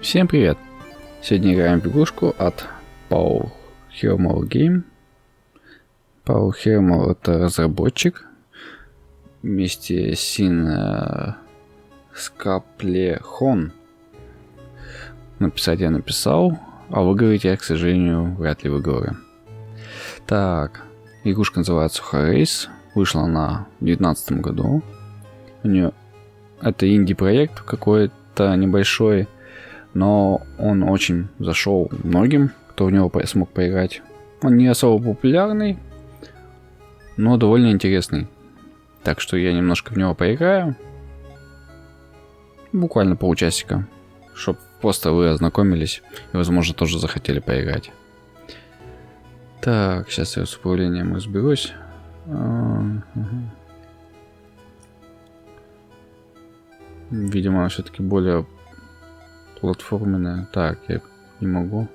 Всем привет! Сегодня играем в игрушку от поп-культуре. Поп-культуре — это разработчик. Вместе с Скаплехон. Написать я написал, а выговорить я, к сожалению, вряд ли выговорю. Так, игрушка называется Horace. Вышла она в 2019 году. У нее это инди-проект какой-то небольшой, но он очень зашел многим, кто в него смог поиграть. Он не особо популярный, но довольно интересный. Так что я немножко в него поиграю. Буквально полчасика, чтобы просто вы ознакомились и, возможно, тоже захотели поиграть. Так, сейчас я с управлением разберусь. Видимо, она все-таки более платформенная. Так, я не могу.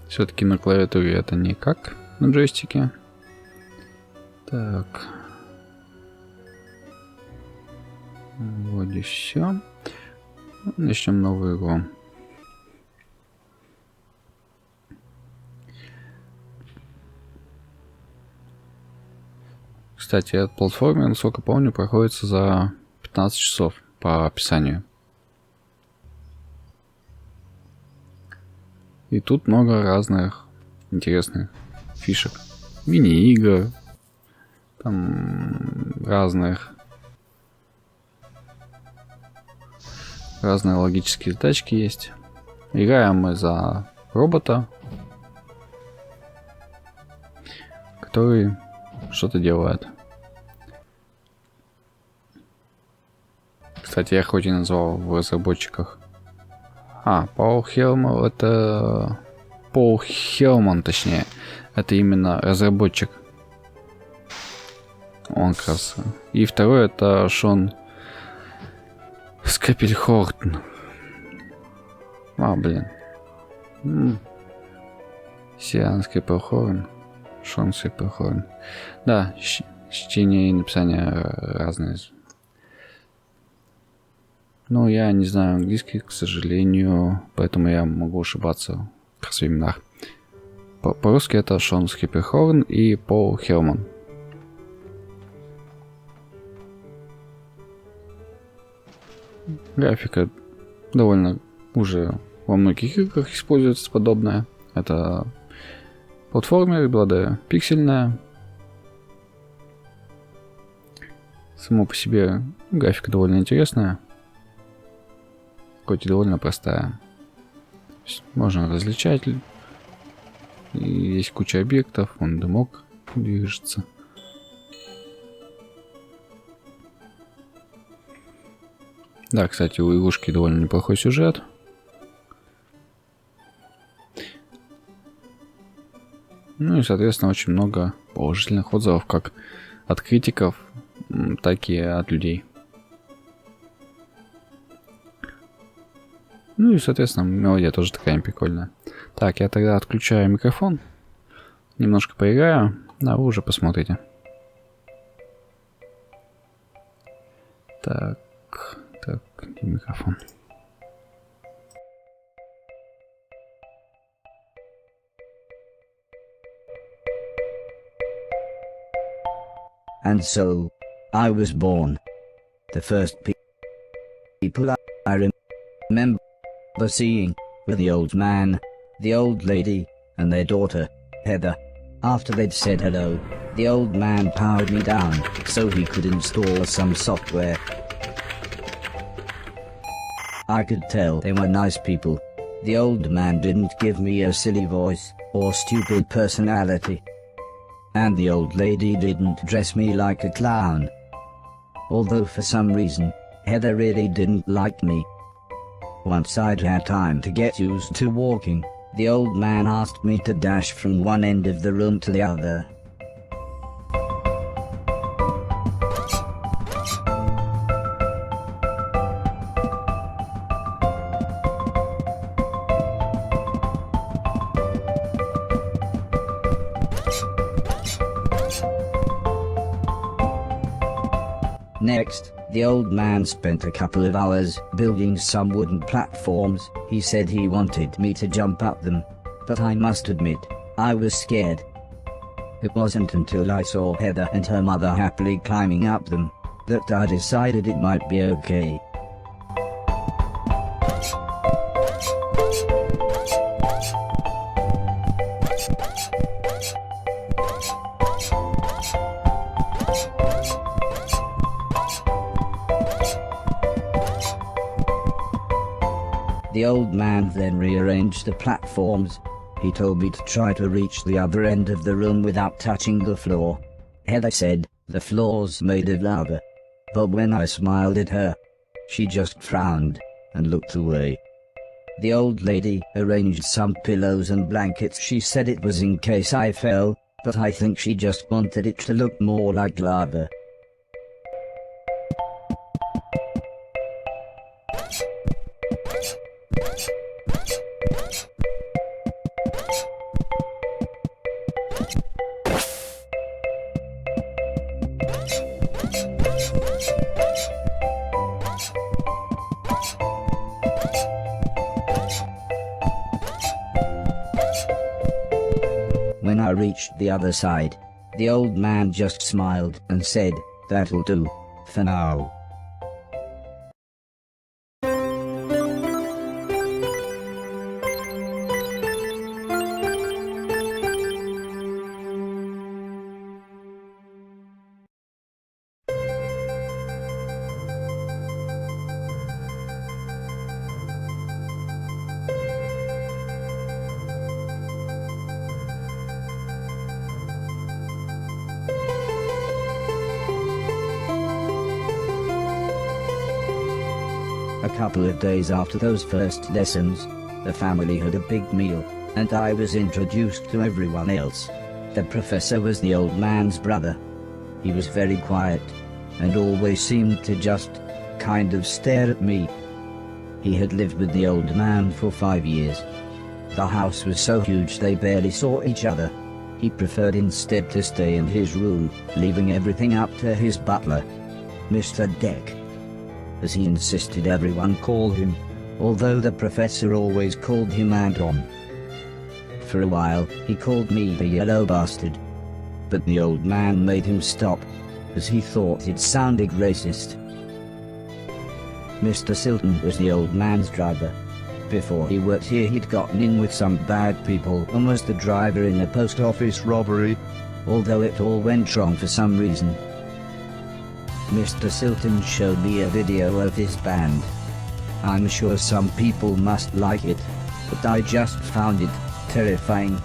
Все-таки на клавиатуре это никак на джойстике. Так. Вроде все. Начнем новую игру. Кстати, этот платформер, насколько помню, проходится за 15 часов по описанию. И тут много разных интересных фишек. Мини-игр. Там разные логические задачки есть. Играем мы за робота, который что-то делает. Кстати, я хоть и назвал в разработчиках. Пол Хелман, это Пол Хелман, точнее. Это именно разработчик. Он как раз. И второй это Шон Скапельхортн. Сиан Скапельхорн. Шон Скапельхорн. Да, чтение и написание разные. Но я не знаю английский, к сожалению, поэтому я могу ошибаться в именах. По-русски это Шон Скапельхорн и Пол Хелман. Графика довольно уже во многих играх используется подобная. Это платформер, правда, пиксельная. Само по себе графика довольно интересная. Хоть и довольно простая. Можно различать. И есть куча объектов. Вон дымок движется. Да, кстати, у игрушки довольно неплохой сюжет. Ну и, соответственно, очень много положительных отзывов, как от критиков, так и от людей. Ну и, соответственно, мелодия тоже такая прикольная. Так, я тогда отключаю микрофон. Немножко поиграю, а вы уже посмотрите. Так, где микрофон? And so, I was born. The first people I remember seeing were the old man, the old lady, and their daughter, Heather. After they'd said hello, the old man powered me down so he could install some software. I could tell they were nice people. The old man didn't give me a silly voice or stupid personality. And the old lady didn't dress me like a clown. Although for some reason, Heather really didn't like me. Once I'd had time to get used to walking, the old man asked me to dash from one end of the room to the other. Next, the old man spent a couple of hours building some wooden platforms. He said he wanted me to jump up them, but I must admit, I was scared. It wasn't until I saw Heather and her mother happily climbing up them that I decided it might be okay. The old man then rearranged the platforms. He told me to try to reach the other end of the room without touching the floor. Heather said, "The floor's made of lava." But when I smiled at her, she just frowned and looked away. The old lady arranged some pillows and blankets. She said it was in case I fell, but I think she just wanted it to look more like lava. When I reached the other side, the old man just smiled and said, "That'll do, for now." A couple of days after those first lessons, the family had a big meal, and I was introduced to everyone else. The professor was the old man's brother. He was very quiet, and always seemed to just kind of stare at me. He had lived with the old man for 5 years. The house was so huge they barely saw each other. He preferred instead to stay in his room, leaving everything up to his butler, Mr. Deck, as he insisted everyone call him, although the professor always called him Anton. For a while, he called me the yellow bastard, but the old man made him stop, as he thought it sounded racist. Mr. Silton was the old man's driver. Before he worked here, he'd gotten in with some bad people and was the driver in a post office robbery, although it all went wrong for some reason. Mr. Silton showed me a video of his band. I'm sure some people must like it, but I just found it terrifying.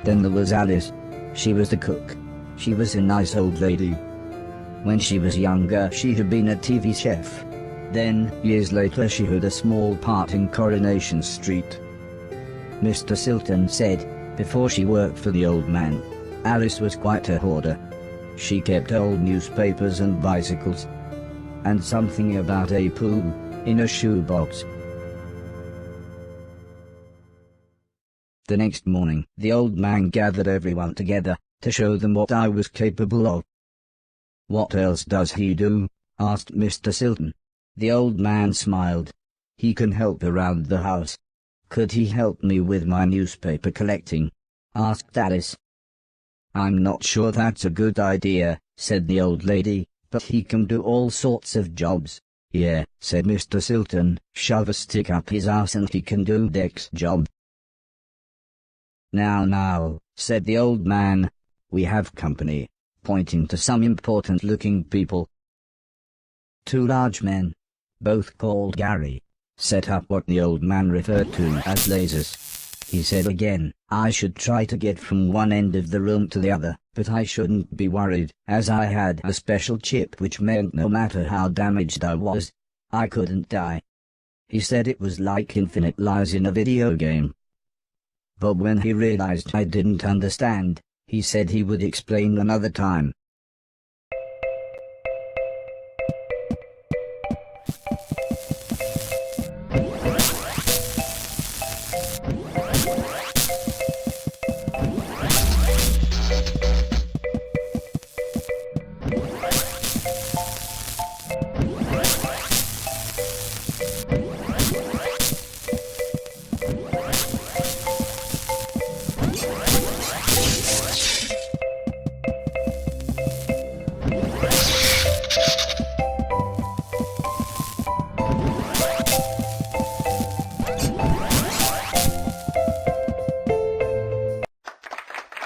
Then there was Alice. She was the cook. She was a nice old lady. When she was younger, she had been a TV chef. Then, years later, she had a small part in Coronation Street. Mr. Silton said, before she worked for the old man, Alice was quite a hoarder. She kept old newspapers and bicycles, and something about a pool in a shoebox. The next morning, the old man gathered everyone together to show them what I was capable of. "What else does he do?" asked Mr. Silton. The old man smiled. "He can help around the house." "Could he help me with my newspaper collecting?" asked Alice. "I'm not sure that's a good idea," said the old lady, "but he can do all sorts of jobs." "Yeah," said Mr. Silton, "shove a stick up his ass and he can do Deck's job." Now," said the old man, "we have company," pointing to some important-looking people. 2 large men, both called Gary, set up what the old man referred to as lasers. He said again, I should try to get from one end of the room to the other, but I shouldn't be worried, as I had a special chip which meant no matter how damaged I was, I couldn't die. He said it was like infinite lives in a video game. But when he realized I didn't understand, he said he would explain another time.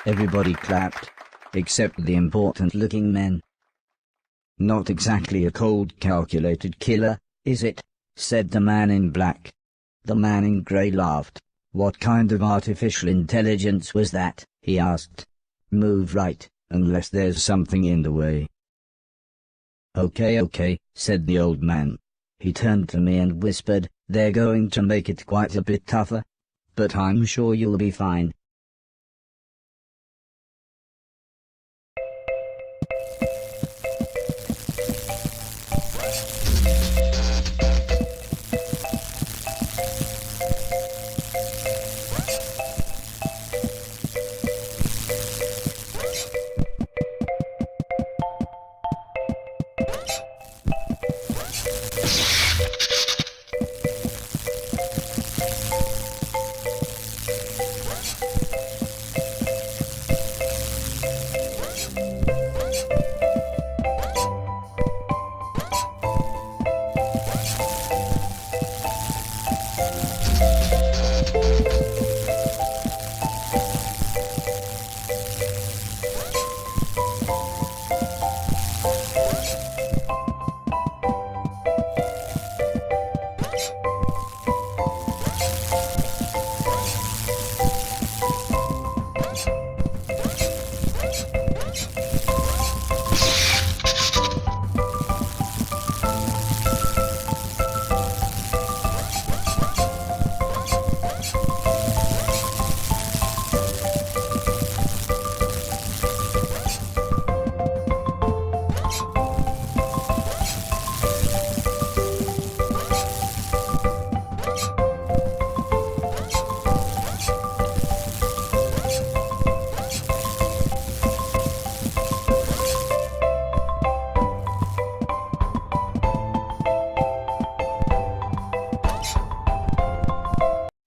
Everybody clapped, except the important-looking men. "Not exactly a cold, calculated killer, is it?" said the man in black. The man in grey laughed. "What kind of artificial intelligence was that?" he asked. "Move right, unless there's something in the way." Okay, said the old man. He turned to me and whispered, "They're going to make it quite a bit tougher. But I'm sure you'll be fine."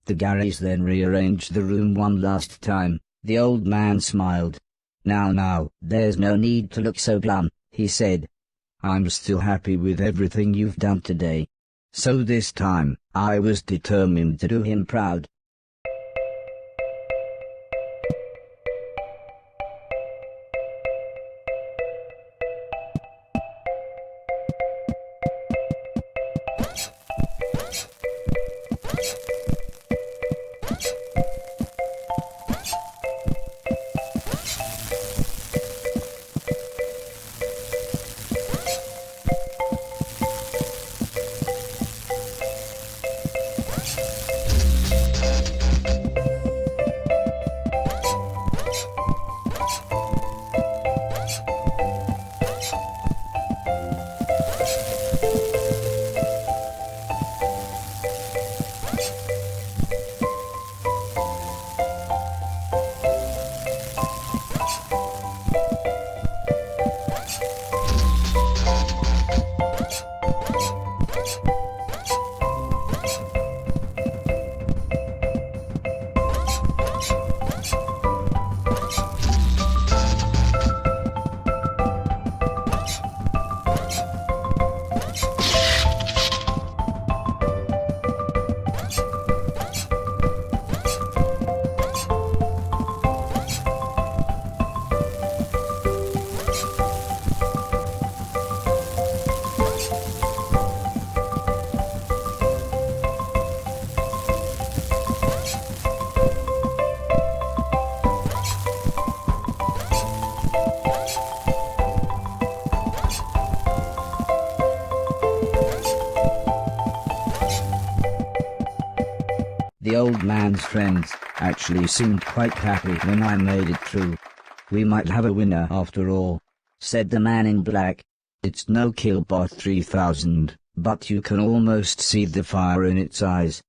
The Garys then rearranged the room one last time. The old man smiled. Now, there's no need to look so glum," he said. "I'm still happy with everything you've done today. So this time, I was determined to do him proud." The old man's friends actually seemed quite happy when I made it through. "We might have a winner after all," said the man in black. "It's no Killbot 3000, but you can almost see the fire in its eyes."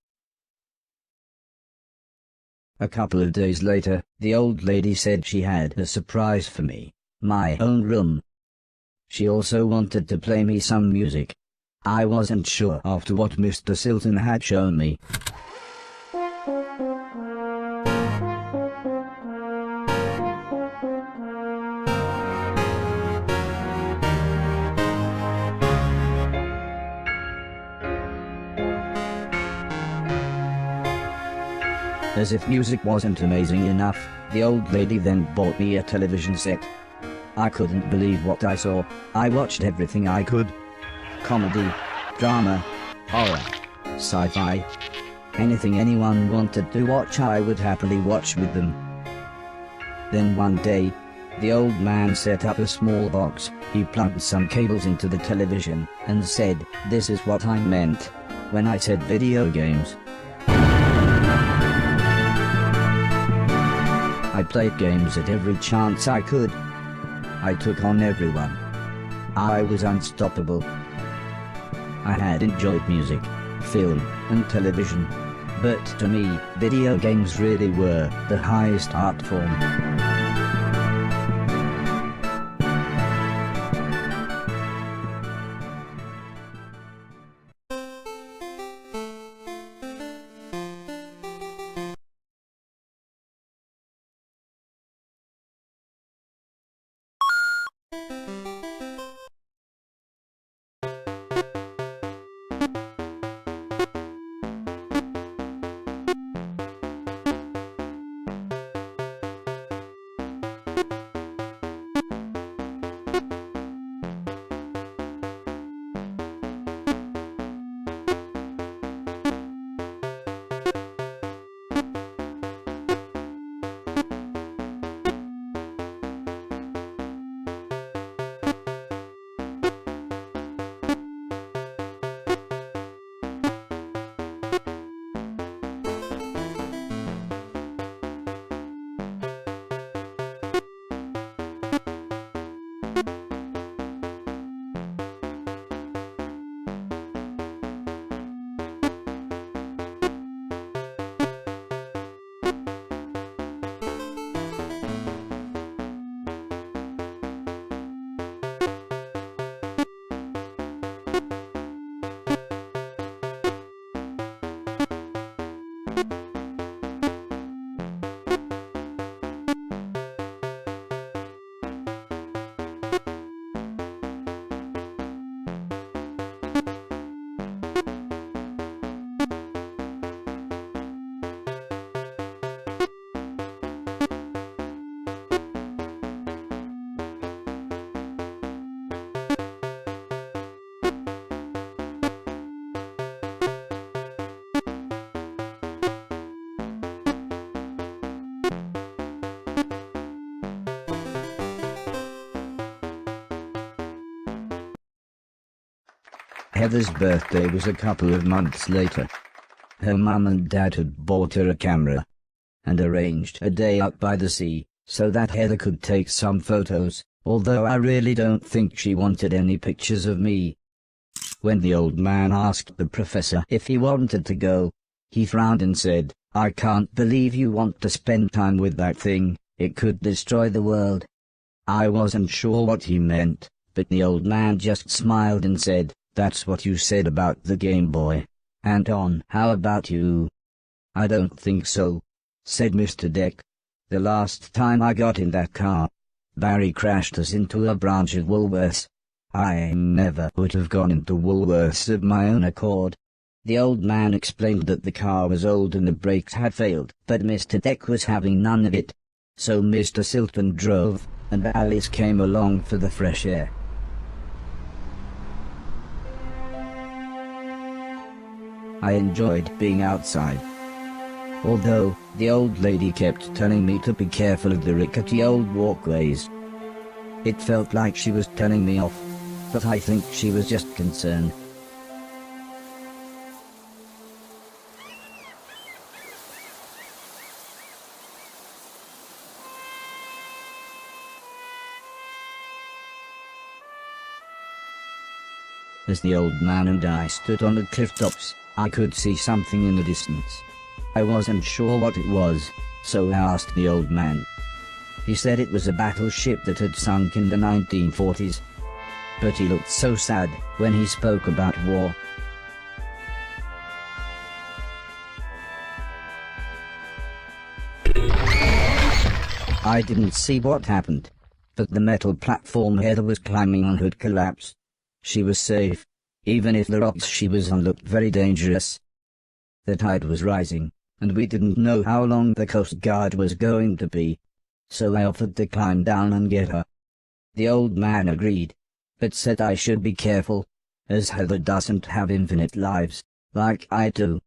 A couple of days later, the old lady said she had a surprise for me, my own room. She also wanted to play me some music. I wasn't sure after what Mr. Silton had shown me. As if music wasn't amazing enough, the old lady then bought me a television set. I couldn't believe what I saw. I watched everything I could. Comedy, drama, horror, sci-fi. Anything anyone wanted to watch I would happily watch with them. Then one day, the old man set up a small box. He plugged some cables into the television and said, "This is what I meant when I said video games." I played games at every chance I could. I took on everyone. I was unstoppable. I had enjoyed music, film, and television. But to me, video games really were the highest art form. Heather's birthday was a couple of months later. Her mum and dad had bought her a camera and arranged a day out by the sea so that Heather could take some photos, although I really don't think she wanted any pictures of me. When the old man asked the professor if he wanted to go, he frowned and said, "I can't believe you want to spend time with that thing, it could destroy the world." I wasn't sure what he meant, but the old man just smiled and said, "That's what you said about the Game Boy. Anton, how about you?" "I don't think so," said Mr. Deck. "The last time I got in that car, Barry crashed us into a branch of Woolworths. I never would have gone into Woolworths of my own accord." The old man explained that the car was old and the brakes had failed, but Mr. Deck was having none of it. So Mr. Silton drove, and Alice came along for the fresh air. I enjoyed being outside. Although, the old lady kept telling me to be careful of the rickety old walkways. It felt like she was telling me off, but I think she was just concerned. As the old man and I stood on the cliff tops, I could see something in the distance. I wasn't sure what it was, so I asked the old man. He said it was a battleship that had sunk in the 1940s. But he looked so sad when he spoke about war. I didn't see what happened, but the metal platform Heather was climbing on had collapsed. She was safe, even if the rocks she was on looked very dangerous. The tide was rising, and we didn't know how long the Coast Guard was going to be. So I offered to climb down and get her. The old man agreed, but said I should be careful, as Heather doesn't have infinite lives, like I do.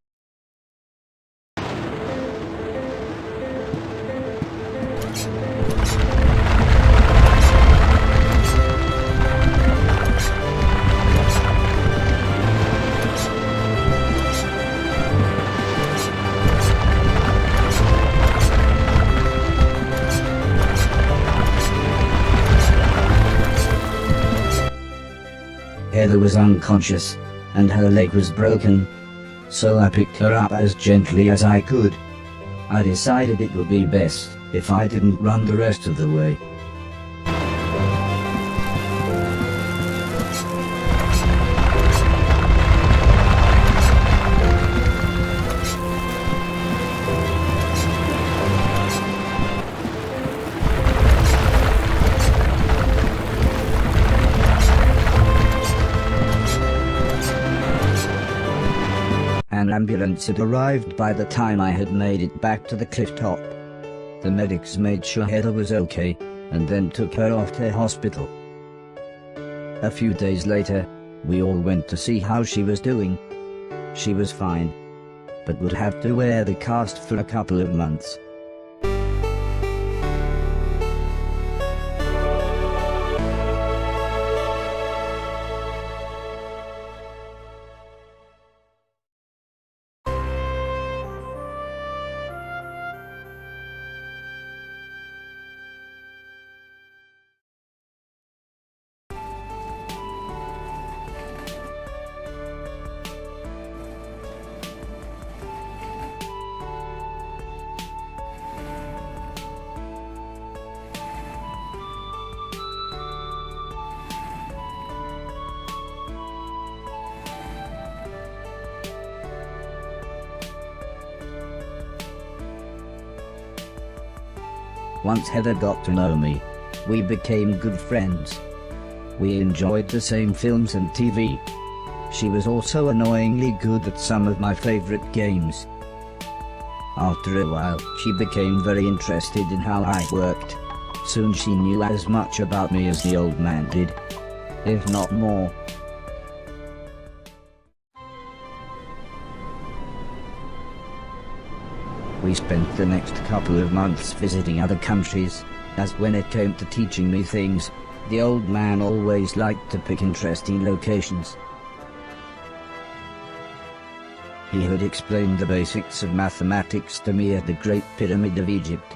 Heather was unconscious, and her leg was broken, so I picked her up as gently as I could. I decided it would be best if I didn't run the rest of the way. An ambulance had arrived by the time I had made it back to the cliff top. The medics made sure Heather was okay, and then took her off to hospital. A few days later, we all went to see how she was doing. She was fine, but would have to wear the cast for a couple of months. Once Heather got to know me, we became good friends. We enjoyed the same films and TV. She was also annoyingly good at some of my favorite games. After a while, she became very interested in how I worked. Soon she knew as much about me as the old man did, if not more. We spent the next couple of months visiting other countries, as when it came to teaching me things, the old man always liked to pick interesting locations. He had explained the basics of mathematics to me at the Great Pyramid of Egypt.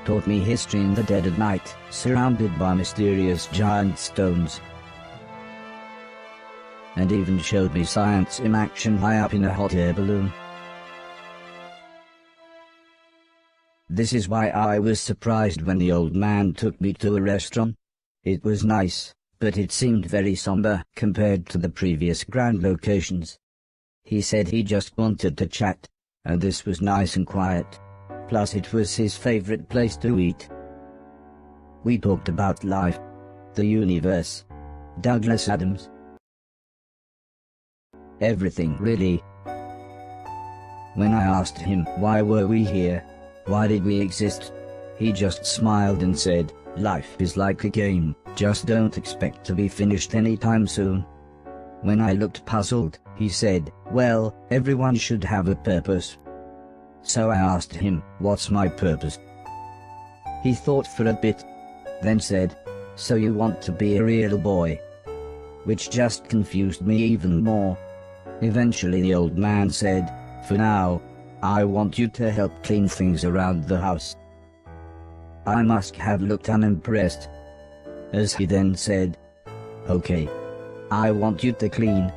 Taught me history in the dead of night, surrounded by mysterious giant stones. And even showed me science in action high up in a hot air balloon. This is why I was surprised when the old man took me to a restaurant. It was nice, but it seemed very somber compared to the previous grand locations. He said he just wanted to chat, and this was nice and quiet. Plus it was his favorite place to eat. We talked about life, the universe, Douglas Adams. Everything really. When I asked him why were we here, why did we exist, he just smiled and said, life is like a game, just don't expect to be finished anytime soon. When I looked puzzled, he said, well, everyone should have a purpose. So I asked him, what's my purpose? He thought for a bit, then said, so you want to be a real boy? Which just confused me even more. Eventually the old man said, for now, I want you to help clean things around the house. I must have looked unimpressed, as he then said, okay, I want you to clean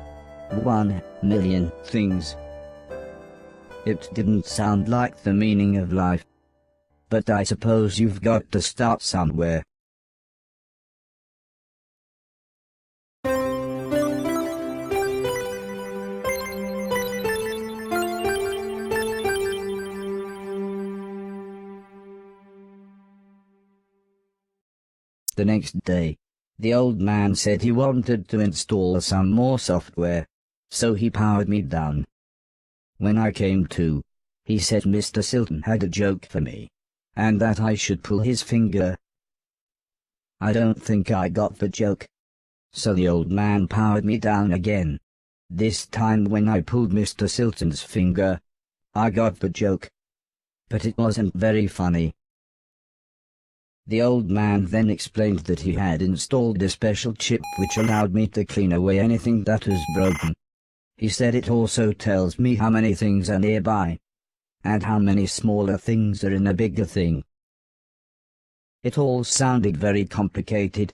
1,000,000 things. It didn't sound like the meaning of life, but I suppose you've got to start somewhere. The next day, the old man said he wanted to install some more software, so he powered me down. When I came to, he said Mr. Silton had a joke for me, and that I should pull his finger. I don't think I got the joke. So the old man powered me down again. This time when I pulled Mr. Silton's finger, I got the joke. But it wasn't very funny. The old man then explained that he had installed a special chip which allowed me to clean away anything that was broken. He said it also tells me how many things are nearby, and how many smaller things are in a bigger thing. It all sounded very complicated,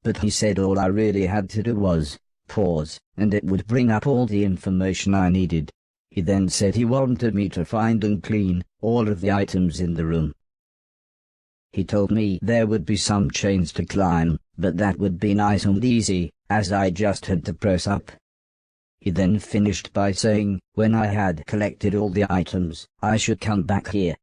but he said all I really had to do was pause, and it would bring up all the information I needed. He then said he wanted me to find and clean all of the items in the room. He told me there would be some chains to climb, but that would be nice and easy, as I just had to press up. He then finished by saying, when I had collected all the items, I should come back here.